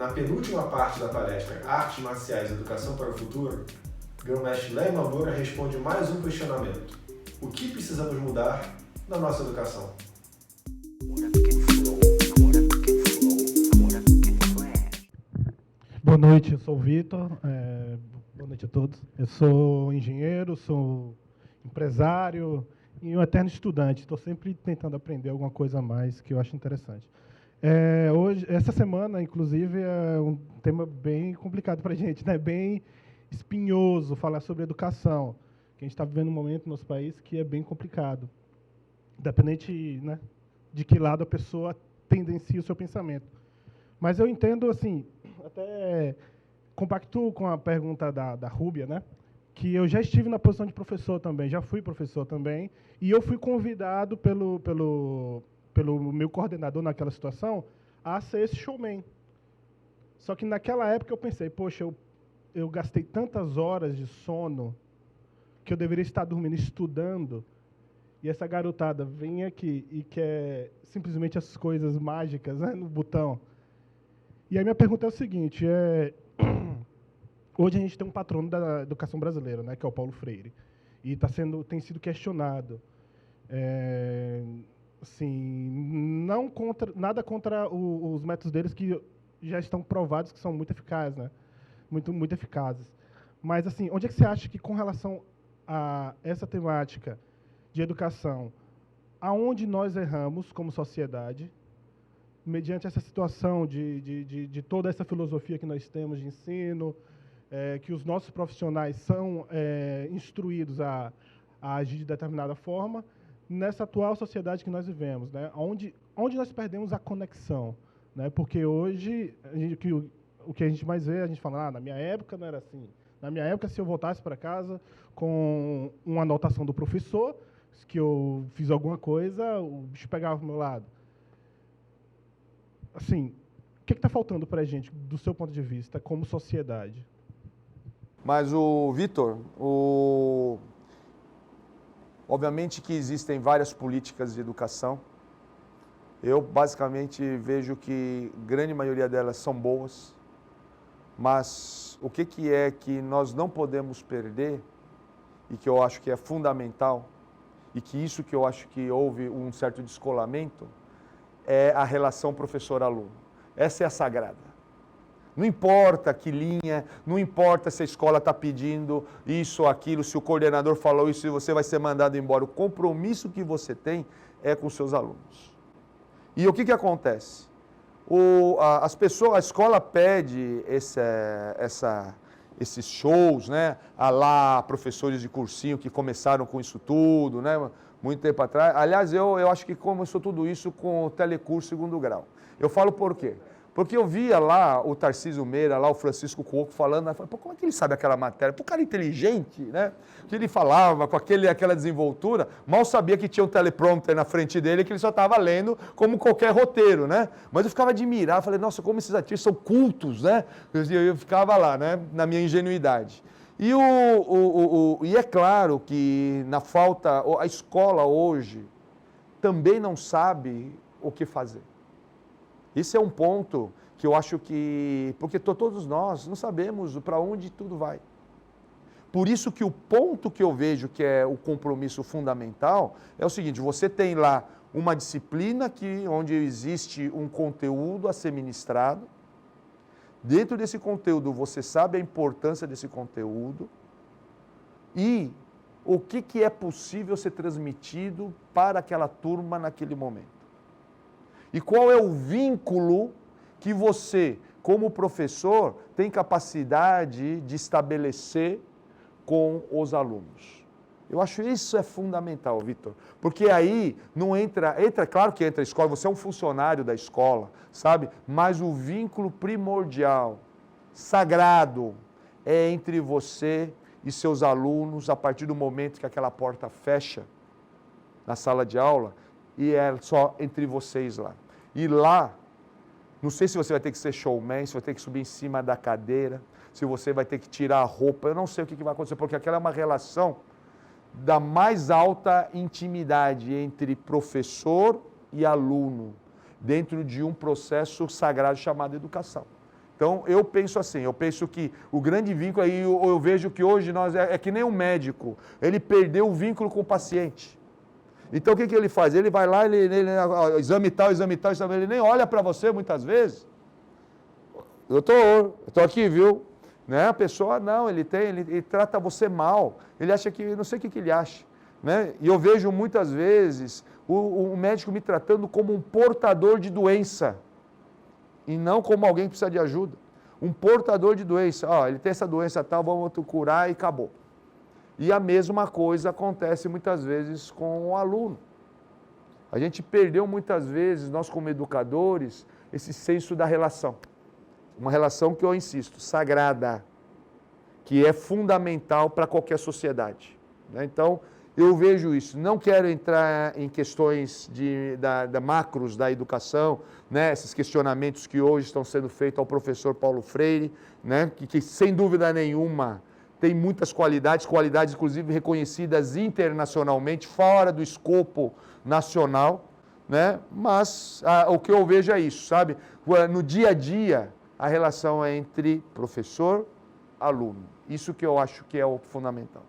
Na penúltima parte da palestra Artes Marciais e Educação para o Futuro, o grão-mestre Léo Moura responde mais um questionamento. O que precisamos mudar na nossa educação? Boa noite, eu sou o Vitor. Boa noite a todos. Eu sou engenheiro, sou empresário e um eterno estudante. Estou sempre tentando aprender alguma coisa a mais que eu acho interessante. Essa semana, inclusive, é um tema bem complicado para a gente, né? Bem espinhoso falar sobre educação, que a gente está vivendo um momento no nosso país que é bem complicado, independente, né, de que lado a pessoa tendencia o seu pensamento. Mas eu entendo, assim, até compactuo com a pergunta da Rúbia, né, que eu já estive na posição de professor também, já fui professor também, e eu fui convidado pelo meu coordenador naquela situação a ser esse showman. Só que naquela época eu pensei, poxa, eu gastei tantas horas de sono que eu deveria estar dormindo, estudando, e essa garotada vem aqui e quer simplesmente as coisas mágicas, né, no botão. E aí minha pergunta é o seguinte, hoje a gente tem um patrono da educação brasileira, né, que é o Paulo Freire, e tem sido questionado. Assim, nada contra os métodos deles que já estão provados que são muito eficazes, né? Muito eficazes. Mas, assim, onde é que você acha que, com relação a essa temática de educação, aonde nós erramos como sociedade, mediante essa situação de toda essa filosofia que nós temos de ensino, que os nossos profissionais são instruídos a agir de determinada forma, nessa atual sociedade que nós vivemos, né? Onde nós perdemos a conexão, né? Porque hoje, o que a gente mais vê, a gente fala, na minha época não era assim. Na minha época, se eu voltasse para casa com uma anotação do professor, que eu fiz alguma coisa, o bicho pegava ao meu lado. Assim, o que está faltando para a gente, do seu ponto de vista, como sociedade? Mas Vitor, obviamente que existem várias políticas de educação. Eu, basicamente, vejo que grande maioria delas são boas, mas o que é que nós não podemos perder, e que eu acho que é fundamental, e que isso que eu acho que houve um certo descolamento, é a relação professor-aluno. Essa é a sagrada. Não importa que linha, não importa se a escola está pedindo isso ou aquilo, se o coordenador falou isso e você vai ser mandado embora. O compromisso que você tem é com os seus alunos. E o que acontece? A escola pede esses shows, né? Lá professores de cursinho que começaram com isso tudo, né? Muito tempo atrás. Aliás, eu acho que começou tudo isso com o telecurso segundo grau. Eu falo por quê? Porque eu via lá o Tarcísio Meira, lá o Francisco Cuoco falando, eu falei, pô, como é que ele sabe aquela matéria? Pô, o cara inteligente, né? Que ele falava com aquela desenvoltura, mal sabia que tinha um teleprompter na frente dele, que ele só estava lendo como qualquer roteiro, né? Mas eu ficava admirado, falei, nossa, como esses artistas são cultos, né? Eu ficava lá, né? Na minha ingenuidade. E é claro que a escola hoje também não sabe o que fazer. Esse é um ponto que eu acho que... Porque todos nós não sabemos para onde tudo vai. Por isso que o ponto que eu vejo que é o compromisso fundamental é o seguinte, você tem lá uma disciplina onde existe um conteúdo a ser ministrado. Dentro desse conteúdo, você sabe a importância desse conteúdo e o que é possível ser transmitido para aquela turma naquele momento. E qual é o vínculo que você, como professor, tem capacidade de estabelecer com os alunos? Eu acho isso é fundamental, Vitor. Porque aí não entra, claro que entra a escola, você é um funcionário da escola, sabe? Mas o vínculo primordial, sagrado, é entre você e seus alunos a partir do momento que aquela porta fecha na sala de aula e é só entre vocês lá. E lá, não sei se você vai ter que ser showman, se vai ter que subir em cima da cadeira, se você vai ter que tirar a roupa, eu não sei o que vai acontecer, porque aquela é uma relação da mais alta intimidade entre professor e aluno, dentro de um processo sagrado chamado educação. Então, eu penso assim, eu penso que o grande vínculo aí, eu vejo que hoje nós é que nem um médico, ele perdeu o vínculo com o paciente. Então, o que ele faz? Ele vai lá, ele exame tal, ele nem olha para você muitas vezes. Doutor, eu estou aqui, viu? Né? A pessoa, não, ele trata você mal, ele acha que, não sei o que ele acha. Né? E eu vejo muitas vezes o médico me tratando como um portador de doença, e não como alguém que precisa de ajuda. Um portador de doença, ele tem essa doença tal, vamos curar e acabou. E a mesma coisa acontece muitas vezes com o aluno. A gente perdeu muitas vezes, nós como educadores, esse senso da relação. Uma relação que eu insisto, sagrada, que é fundamental para qualquer sociedade. Né? Então, eu vejo isso. Não quero entrar em questões da macros da educação, né? Esses questionamentos que hoje estão sendo feitos ao professor Paulo Freire, né? que sem dúvida nenhuma tem muitas qualidades inclusive reconhecidas internacionalmente, fora do escopo nacional, né? Mas o que eu vejo é isso, sabe? No dia a dia, a relação é entre professor e aluno. Isso que eu acho que é o fundamental.